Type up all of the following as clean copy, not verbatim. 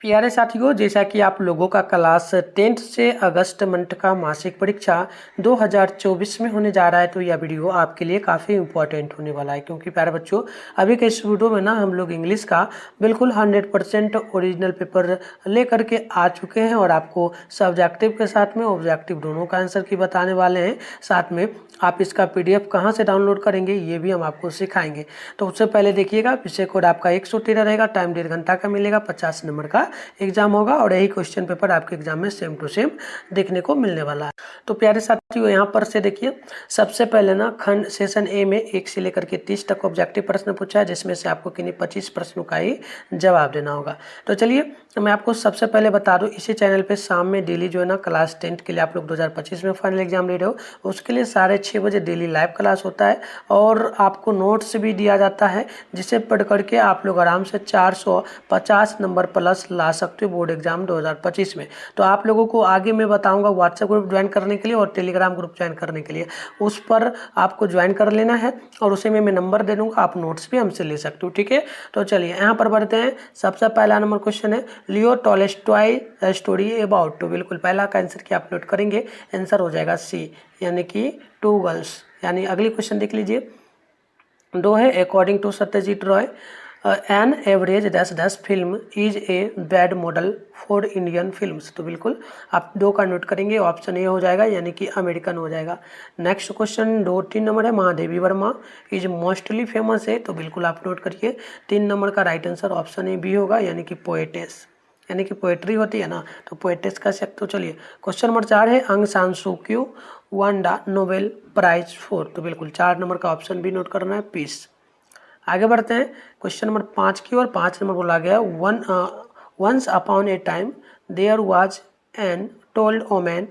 प्यारे साथियों, जैसा कि आप लोगों का क्लास 10th से अगस्त मंथ का मासिक परीक्षा 2024 में होने जा रहा है, तो यह वीडियो आपके लिए काफ़ी इंपॉर्टेंट होने वाला है। क्योंकि प्यारे बच्चों, अभी के इस वीडियो में ना हम लोग इंग्लिश का बिल्कुल 100% ओरिजिनल पेपर लेकर के आ चुके हैं और आपको सब्जेक्टिव के साथ में ऑब्जेक्टिव दोनों का आंसर की बताने वाले हैं। साथ में आप इसका PDF कहाँ से डाउनलोड करेंगे ये भी हम आपको सिखाएंगे। तो उससे पहले देखिएगा, विषय कोड आपका 113 रहेगा, टाइम 1.5 घंटा का मिलेगा, 50 नंबर का एग्जाम होगा और यही क्वेश्चन पेपर आपके एग्जाम में सेम टू सेम देखने को मिलने वाला है। तो प्यारे साथियों, यहाँ पर से देखिए, सबसे पहले ना खंड सेशन ए में 1 से लेकर के 30 तक ऑब्जेक्टिव प्रश्न पूछा है, जिसमें से आपको किन्हीं 25 प्रश्नों का ही जवाब देना होगा। तो चलिए मैं आपको सबसे पहले बता दूं, इसी चैनल पे शाम में डेली जो है ना क्लास 10th के लिए आप लोग 2025 में फाइनल एग्जाम दे रहे हो, उसके लिए 6:30 बजे डेली लाइव क्लास होता है और आपको नोट्स भी दिया जाता है, जिसे पढ़ करके आप लोग आराम से 450 नंबर प्लस ला सकते हो बोर्ड एग्जाम 2025 में। तो आप लोगों को आगे मैं बताऊंगा व्हाट्सएप ग्रुप ज्वाइन करने के लिए और टेलीग्राम ग्रुप ज्वाइन करने के लिए, उस पर आपको ज्वाइन कर लेना है और उसे मैं नंबर दे दूंगा, आप नोट्स भी हमसे ले सकते हो। ठीक है, तो चलिए यहाँ पर बढ़ते हैं। सबसे पहला नंबर क्वेश्चन है लियो टॉल्स्टॉय स्टोरी अबाउट। तो बिल्कुल पहला का आंसर क्या आप नोट करेंगे, आंसर हो जाएगा सी, यानी कि 2 गर्ल्स। यानी अगली क्वेश्चन देख लीजिए, 2 है according to Satyajit Ray an average 10 film is a bad model for Indian films. तो बिल्कुल आप 2 का नोट करेंगे, ऑप्शन ए हो जाएगा, यानी कि अमेरिकन हो जाएगा। नेक्स्ट क्वेश्चन 2-3 नंबर है, Mahadevi Verma is mostly famous है। तो बिल्कुल आप नोट करिए, 3 नंबर का right answer option A B होगा, यानी कि पोएटेस, यानी कि पोएट्री होती है ना, तो पोएटेस का सकते हो। चलिए क्वेश्चन नंबर 4 है Aung San Suu Kyi won the Nobel prize for. तो बिल्कुल 4 नंबर का ऑप्शन भी नोट करना है, पीस। आगे बढ़ते हैं क्वेश्चन नंबर 5 की ओर। 5 नंबर बोला गया once upon a time there was an told woman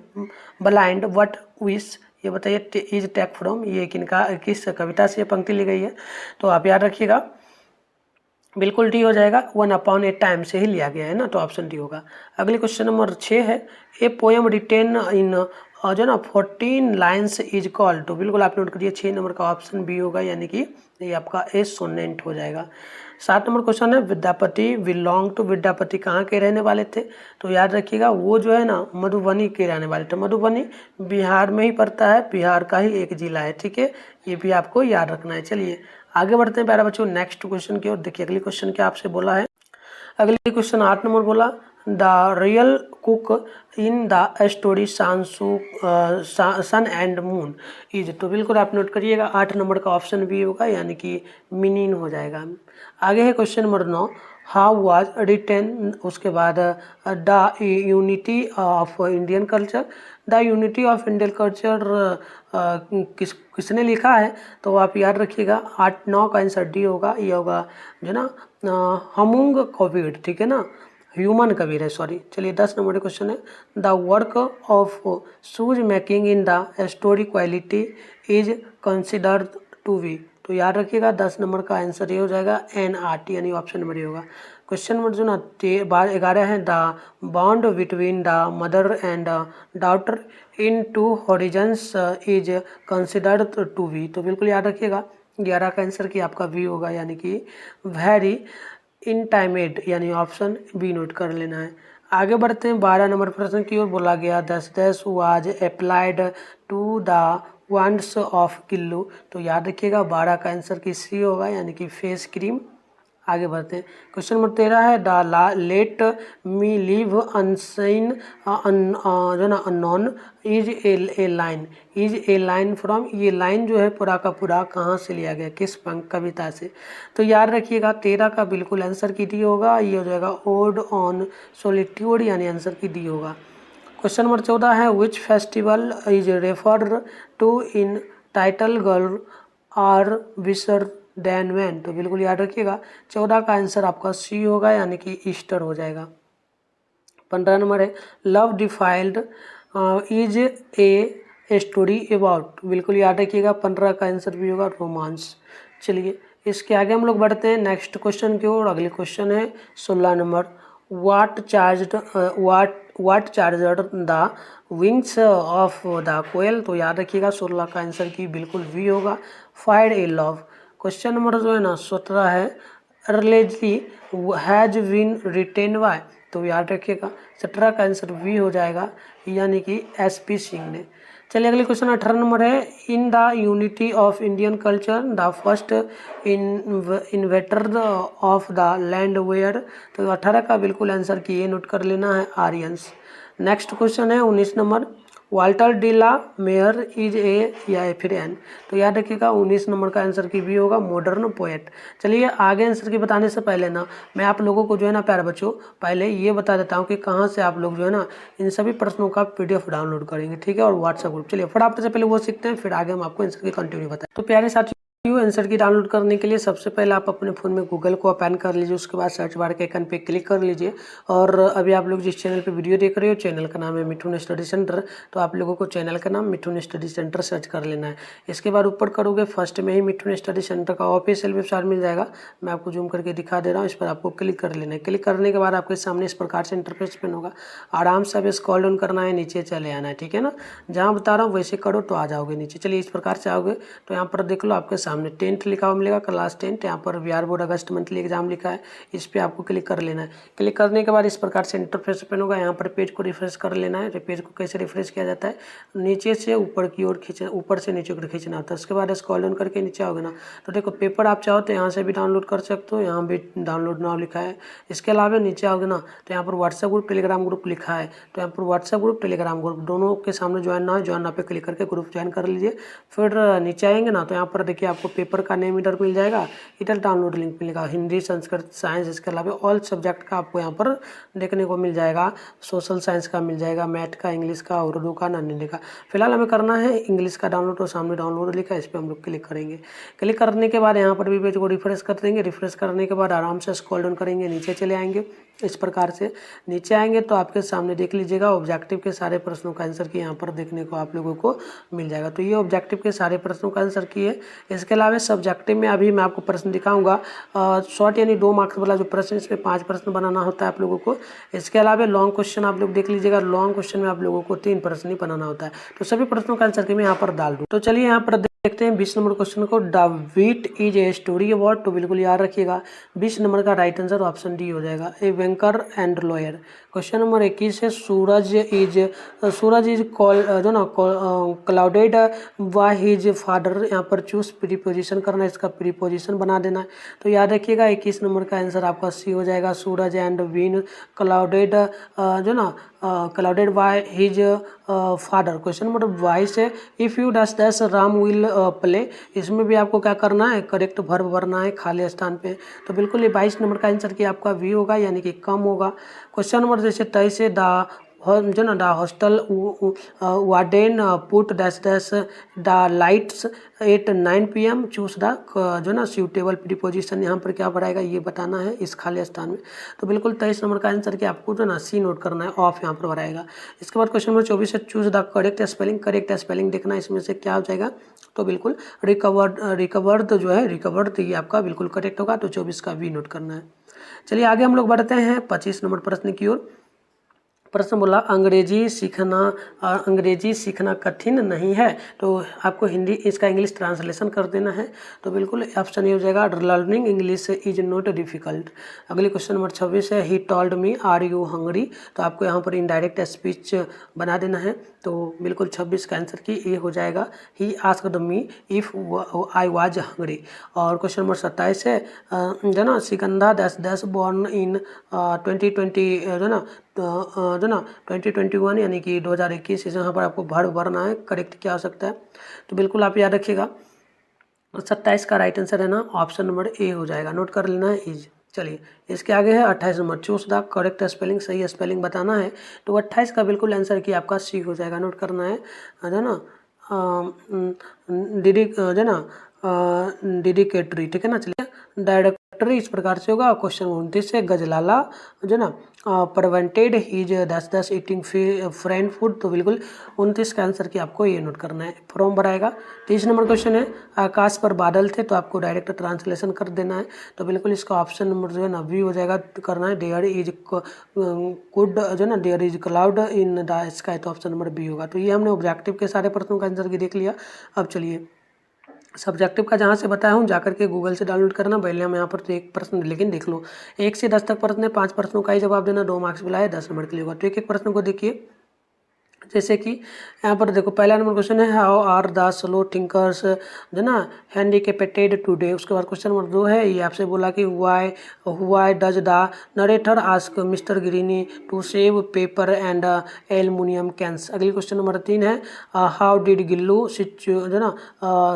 blind what wish. ये बताइए इज टेक फ्रॉम, ये किस कविता से ये पंक्ति ली गई है। तो आप याद रखिएगा, बिल्कुल डी हो जाएगा, 1 अपॉन ए टाइम से ही लिया गया है ना, तो ऑप्शन डी होगा। अगले क्वेश्चन नंबर 6 है ए पोएम रिटेन इन जो ना 14 लाइन्स इज कॉल्ड। तो बिल्कुल आप नोट करिए, 6 नंबर का ऑप्शन बी होगा, यानी कि ये आपका ए सोनेंट हो जाएगा। 7 नंबर क्वेश्चन है विद्यापति बिलोंग टू। विद्यापति कहाँ के रहने वाले थे, तो याद रखिएगा वो जो है ना मधुबनी के रहने वाले थे। मधुबनी बिहार में ही पड़ता है, बिहार का ही एक जिला है। ठीक है, ये भी आपको याद रखना है। चलिए आगे बढ़ते हैं प्यारे बच्चों नेक्स्ट क्वेश्चन की ओर। देखिए अगली क्वेश्चन क्या आपसे बोला है। अगली क्वेश्चन 8 नंबर बोला the real cook in the story sun and moon is. तो बिल्कुल आप नोट करिएगा, 8 नंबर का ऑप्शन भी होगा, यानी कि मीनिन हो जाएगा। आगे है question number 9 how was written. उसके बाद the unity of Indian culture. The unity of Indian culture किसने लिखा है, तो आप याद रखिएगा 8-9 का आंसर डी होगा, ये होगा जो ना हमुंग कबीर। ठीक है ना, ह्यूमन कबीर है, सॉरी। चलिए 10 नंबर क्वेश्चन है the work of shoes making in the story quality is considered to be. तो याद रखिएगा 10 नंबर का आंसर ये हो जाएगा NRT, यानी ऑप्शन नंबर ये होगा। क्वेश्चन नंबर जो ना 11 है the bond between the mother and daughter in 2 horizons is considered to be. तो बिल्कुल याद रखिएगा 11 का आंसर की आपका बी होगा, यानी कि वेरी इंटाइमेट, यानी ऑप्शन बी नोट कर लेना है। आगे बढ़ते हैं 12 नंबर प्रश्न की ओर। बोला गया 10 was applied to the wands of किल्लू। तो याद रखिएगा 12 का आंसर की सी होगा, यानी कि फेस क्रीम। आगे बढ़ते हैं क्वेश्चन नंबर 13 है द लेट मी लिव अनसाइन जो ना unknown is a line. Is a line from, ये लाइन जो है पूरा का पूरा कहाँ से लिया गया, किस कविता से। तो याद रखिएगा 13 का बिल्कुल आंसर की डी होगा, ये हो जाएगा ओड ऑन सोलिट्यूड, यानी आंसर की डी होगा। क्वेश्चन नंबर 14 है which festival is referred to in title girl are wiser than men. तो बिल्कुल याद रखिएगा 14 का आंसर आपका सी होगा, यानी कि ईस्टर हो जाएगा। 15 नंबर है love defiled is a story about. बिल्कुल याद रखिएगा 15 का आंसर भी होगा रोमांस। चलिए इसके आगे हम लोग बढ़ते हैं नेक्स्ट क्वेश्चन की ओर। अगले क्वेश्चन है 16 number what charged the wings of the koel. तो याद रखिएगा 16 का आंसर की बिल्कुल वी होगा, फायर ए लव। क्वेश्चन नंबर जो है ना 17 है अर्लेजली हैज बीन रिटेन बाय। तो याद रखिएगा 17 का आंसर बी हो जाएगा, यानी कि SP सिंह ने। चलिए अगले क्वेश्चन 18 नंबर है, in the unity of Indian culture the first inventor of the land where. तो 18 का बिल्कुल आंसर की ये नोट कर लेना है, आर्यंस। नेक्स्ट क्वेश्चन है 19 number, Walter de la Mare is a या फिर एन। तो याद रखिएगा 19 नंबर का आंसर की भी होगा, मॉडर्न पोएट। चलिए आगे आंसर की बताने से पहले ना मैं आप लोगों को जो है ना प्यारे बच्चों पहले ये बता देता हूँ कि कहाँ से आप लोग जो है ना इन सभी प्रश्नों का PDF डाउनलोड करेंगे, ठीक है, और व्हाट्सएप ग्रुप। चलिए फटाफट से पहले वो सीखते हैं, फिर आगे हम आपको आंसर की कंटिन्यू बताएं। तो प्यारे साथियों आंसर की डाउनलोड करने के लिए सबसे पहले आप अपने फ़ोन में गूगल को ओपन कर लीजिए, उसके बाद सर्च बार के आइकन पे क्लिक कर लीजिए। और अभी आप लोग जिस चैनल पे वीडियो देख रहे हो, चैनल का नाम है मिठुन स्टडी सेंटर, तो आप लोगों को चैनल का नाम मिठुन स्टडी सेंटर सर्च कर लेना है। इसके बाद ऊपर करोगे फर्स्ट में ही मिठुन स्टडी सेंटर का ऑफिशियल वेबसाइट मिल जाएगा, मैं आपको जूम करके दिखा दे रहा हूँ। इस पर आपको क्लिक कर लेना है। क्लिक करने के बाद आपके सामने इस प्रकार से इंटरफेस ओपन होगा। आराम से अब स्क्रॉल डाउन करना है, नीचे चले आना है, ठीक है ना। जहाँ बता रहा हूँ वैसे करो तो आ जाओगे नीचे। चलिए इस प्रकार से आओगे तो यहाँ पर देख लो आपके सामने 10th लिखा हुआ मिलेगा, क्लास 10। यहाँ पर बिहार बोर्ड अगस्त मंथली एग्जाम लिखा है, इस पर आपको क्लिक कर लेना है। क्लिक करने के बाद इस प्रकार से इंटरफेस ओपन होगा। यहाँ पर पेज को रिफ्रेश कर लेना है। पेज को कैसे रिफ्रेश किया जाता है, नीचे से ऊपर की ओर खींचना, ऊपर से नीचे की ओर खींचना होता है। उसके बाद स्क्रॉल डाउन करके नीचे आओगे ना तो देखो पेपर आप चाहो तो यहाँ से भी डाउनलोड कर सकते हो, यहाँ भी डाउनलोड नाउ लिखा है। इसके अलावा नीचे आओगे ना तो यहाँ पर व्हाट्सएप ग्रुप टेलीग्राम ग्रुप लिखा है, तो यहाँ पर व्हाट्सएप ग्रुप टेलीग्राम ग्रुप दोनों के सामने ज्वाइन ना हो, ज्वाइन ना पे क्लिक करके ग्रुप ज्वाइन कर लीजिए। फिर नीचे आएंगे ना तो यहाँ पर देखिए आपको पेपर का नेम इधर मिल जाएगा, इधर डाउनलोड लिंक मिलेगा, हिंदी संस्कृत साइंस। इसके अलावा ऑल सब्जेक्ट का आपको यहाँ पर देखने को मिल जाएगा, सोशल साइंस का मिल जाएगा, मैथ का, इंग्लिश का, उर्दू का, नन्ही का। फिलहाल हमें करना है इंग्लिश का डाउनलोड, तो सामने डाउनलोड लिखा है, इस पर हम लोग क्लिक करेंगे। क्लिक करने के बाद यहाँ पर भी पेज को रिफ्रेश कर देंगे। रिफ्रेश करने के बाद आराम से स्क्रॉल डाउन करेंगे, नीचे चले आएंगे। इस प्रकार से नीचे आएंगे तो आपके सामने देख लीजिएगा ऑब्जेक्टिव के सारे प्रश्नों का आंसर की यहाँ पर देखने को आप लोगों को मिल जाएगा। तो ये ऑब्जेक्टिव के सारे प्रश्नों का आंसर की है। इसके अलावा सब्जेक्टिव में अभी मैं आपको प्रश्न दिखाऊंगा, शॉर्ट यानी 2 मार्क्स वाला जो प्रश्न, इसमें 5 प्रश्न बनाना होता है आप लोगों को। इसके अलावा लॉन्ग क्वेश्चन आप लोग देख लीजिएगा, लॉन्ग क्वेश्चन में आप लोगों को 3 प्रश्न ही बनाना होता है। तो सभी प्रश्नों का आंसर की मैं यहाँ पर डाल दूँ। तो चलिए यहाँ पर देखते हैं 20 नंबर क्वेश्चन को, the wheat is a story about. तो बिल्कुल याद रखिएगा 20 नंबर का राइट आंसर ऑप्शन डी हो जाएगा, a banker and lawyer. Question number 21 है, सूरज इज कॉल जो ना क्लाउडेड वाई हिज फादर। यहाँ पर चूज प्रीपोजिशन करना है, इसका प्रीपोजिशन बना देना है। तो याद रखिएगा 21 नंबर का आंसर आपका सी हो जाएगा, सूरज एंड बीन क्लाउडेड जो ना clouded by his father. Question number 22 है, if you does these Ram will play. इसमें भी आपको क्या करना है, करेक्ट वर्ब भरना है खाली स्थान पे। तो बिल्कुल ये 22 नंबर का आंसर की आपका वी होगा, यानी कि कम होगा। क्वेश्चन नंबर जैसे 23 है, द जो ना the hostel warden put dash dash the lights at 9 PM, choose the जो ना सूटेबल प्रीपोजिशन यहाँ पर क्या बढ़ाएगा ये बताना है इस खाली स्थान में। तो बिल्कुल 23 नंबर का आंसर कि आपको जो ना सी नोट करना है, ऑफ यहाँ पर बढ़ाएगा। इसके बाद क्वेश्चन नंबर 24 है, choose the correct spelling. Correct spelling देखना इसमें से क्या हो जाएगा, तो बिल्कुल रिकवर्ड जो है, रिकवर्ड ये आपका बिल्कुल करेक्ट होगा। तो 24 का भी नोट करना है। चलिए आगे हम लोग बढ़ते हैं 25 नंबर प्रश्न की ओर। प्रश्न बोला, अंग्रेजी सीखना कठिन नहीं है। तो आपको हिंदी इसका इंग्लिश ट्रांसलेशन कर देना है। तो बिल्कुल ऑप्शन ये हो जाएगा, learning English is not difficult. अगले क्वेश्चन नंबर 26 है, he told me are you hungry. तो आपको यहाँ पर इनडायरेक्ट स्पीच बना देना है। तो बिल्कुल 26 का आंसर की ए हो जाएगा, he asked me if I was Hungary. और क्वेश्चन नंबर 27 है, जो ना सिकंदा दस बॉर्न इन 2020 जो ना 2021 यानी कि 2021, यहाँ पर आपको वर्ब भरना है। करेक्ट क्या हो सकता है, तो बिल्कुल आप याद रखिएगा 27 का राइट आंसर है ना ऑप्शन नंबर ए हो जाएगा, नोट कर लेना है इज। चलिए इसके आगे है 28 number, choose the correct spelling, सही स्पेलिंग बताना है। तो 28 का बिल्कुल आंसर की आपका सी हो जाएगा, नोट करना है जो ना डेडिकेटरी, ठीक है ना। चलिए डायरेक्टरी इस प्रकार से होगा। क्वेश्चन 29 से, गजलाला जो ना प्रवेंटेड हिज दस ईटिंग फ्रेंड फूड। तो बिल्कुल 29 का आंसर की आपको ये नोट करना है, फॉर्म भराएगा। 30 नंबर क्वेश्चन है, आकाश पर बादल थे। तो आपको डायरेक्ट ट्रांसलेशन कर देना है। तो बिल्कुल इसका ऑप्शन नंबर जो है ना वी हो जाएगा, करना है देयर इज गुड जो ना there is cloud in the sky. तो ऑप्शन नंबर बी होगा। तो ये हमने ऑब्जेक्टिव के सारे प्रश्नों का आंसर की देख लिया। अब चलिए सब्जेक्टिव का जहाँ से बताया हूँ जाकर के गूगल से डाउनलोड करना। पहले हम यहाँ पर तो एक प्रश्न लेकिन देख लो, 1 से 10 तक प्रश्न है, 5 प्रश्नों का ही जवाब देना, 2 मार्क्स मिला है, 10 नंबर के लिए होगा। तो एक एक प्रश्न को देखिए। जैसे कि यहाँ पर देखो, पहला नंबर क्वेश्चन है how are the slow thinkers जो ना हैंडीकेपेटेड टुडे। उसके बाद क्वेश्चन नंबर 2 है, ये आपसे बोला कि why does the narrator ask Mr Greeny to save paper and aluminium cans. अगली क्वेश्चन नंबर 3 है हाउ डिड गिल्लू जो ना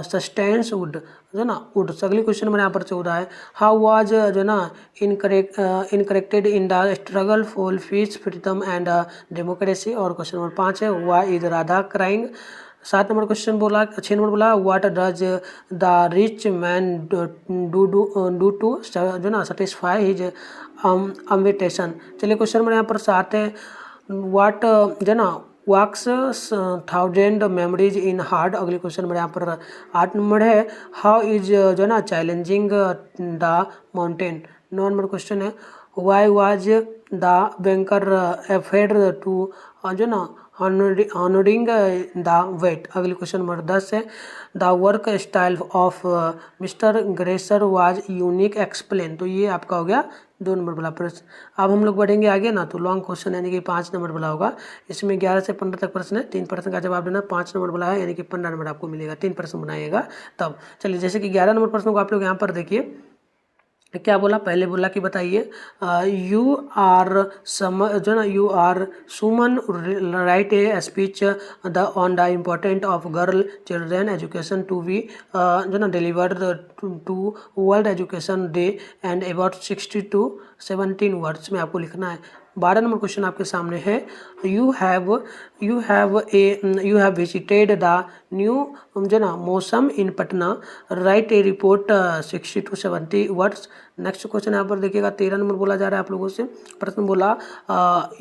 सस्टेन्स वुड जो ना वुड। अगली क्वेश्चन नंबर यहाँ पर 14 है हाउ वाज जो ना incorrected in the struggle for peace freedom and democracy. और क्वेश्चन नंबर 5 है why is Radha crying. 7 number question बोला, 6 नंबर बोला what does the rich man do to जो ना सेटिस्फाई हिज अम्बिशन। चलिए क्वेश्चन नंबर यहाँ पर 7 है व्हाट जो ना वॉक्स 1000 मेमोरीज इन हार्ट। अगले क्वेश्चन नंबर यहाँ पर 8 नंबर है हाउ इज जो ना challenging the mountain. 9 number question है why was the banker affair to जो ना honoring द वेट। अगली क्वेश्चन नंबर 10 है the work style of mister Graser was unique explain. तो ये आपका हो गया 2 नंबर वाला प्रश्न। अब हम लोग बढ़ेंगे आगे ना, तो लॉन्ग क्वेश्चन यानी कि 5 नंबर वाला होगा। इसमें 11 से 15 तक प्रश्न है, 3 प्रश्न का जवाब देना, 5 नंबर वाला है यानी कि 15 नंबर आपको मिलेगा, 3 प्रश्न बनाइएगा तब। चलिए जैसे कि 11 नंबर प्रश्न को आप लोग यहाँ पर देखिए क्या बोला। पहले बोला कि बताइए यू आर सम जो ना you are Suman write a speech the on the important of girl children education to be जो ना delivered to world education day and about 60 to 17 words में आपको लिखना है। 12 नंबर क्वेश्चन आपके सामने है you have visited the new जो ना museum in Patna write a report 60 to 70 words. Next question यहाँ पर देखिएगा 13 नंबर बोला जा रहा है आप लोगों से। प्रश्न बोला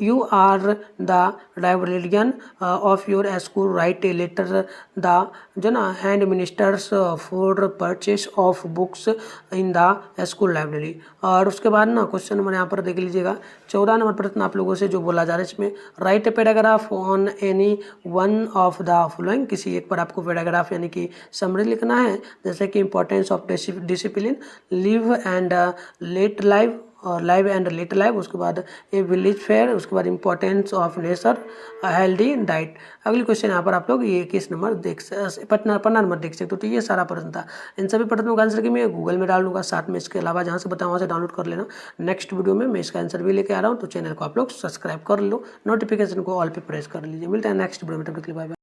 you are the librarian of your school write a letter the जो ना hand ministers for purchase of books in the school library. और उसके बाद ना क्वेश्चन नंबर यहाँ पर देख लीजिएगा 14 नंबर प्रश्न आप लोगों से जो बोला जा रहा है इसमें right a paragraph on any one of the following. किसी एक पर आपको पैराग्राफ यानी कि समरी लिखना है, जैसे कि importance of discipline, live and let live और लाइव एंड लेट लाइव। उसके बाद ए विलेज फेयर, उसके बाद importance of nature, healthy diet. अगली क्वेश्चन यहाँ पर आप लोग ये 21 नंबर पन्ना नंबर देख सकते हो। तो ये सारा प्रश्न था। इन सभी प्रश्नों का आंसर कि मैं गूगल में डाल दूंगा, साथ में इसके अलावा जहाँ से बताऊँ वहाँ से डाउनलोड कर लेना। नेक्स्ट वीडियो में मैं इसका आंसर भी लेके आ रहा हूँ, तो चैनल को आप लोग सब्सक्राइब कर लो, नोटिफिकेशन को ऑल पे प्रेस कर लीजिए। मिलता है नेक्स्ट वीडियो में, तब तक के लिए बाय बाय।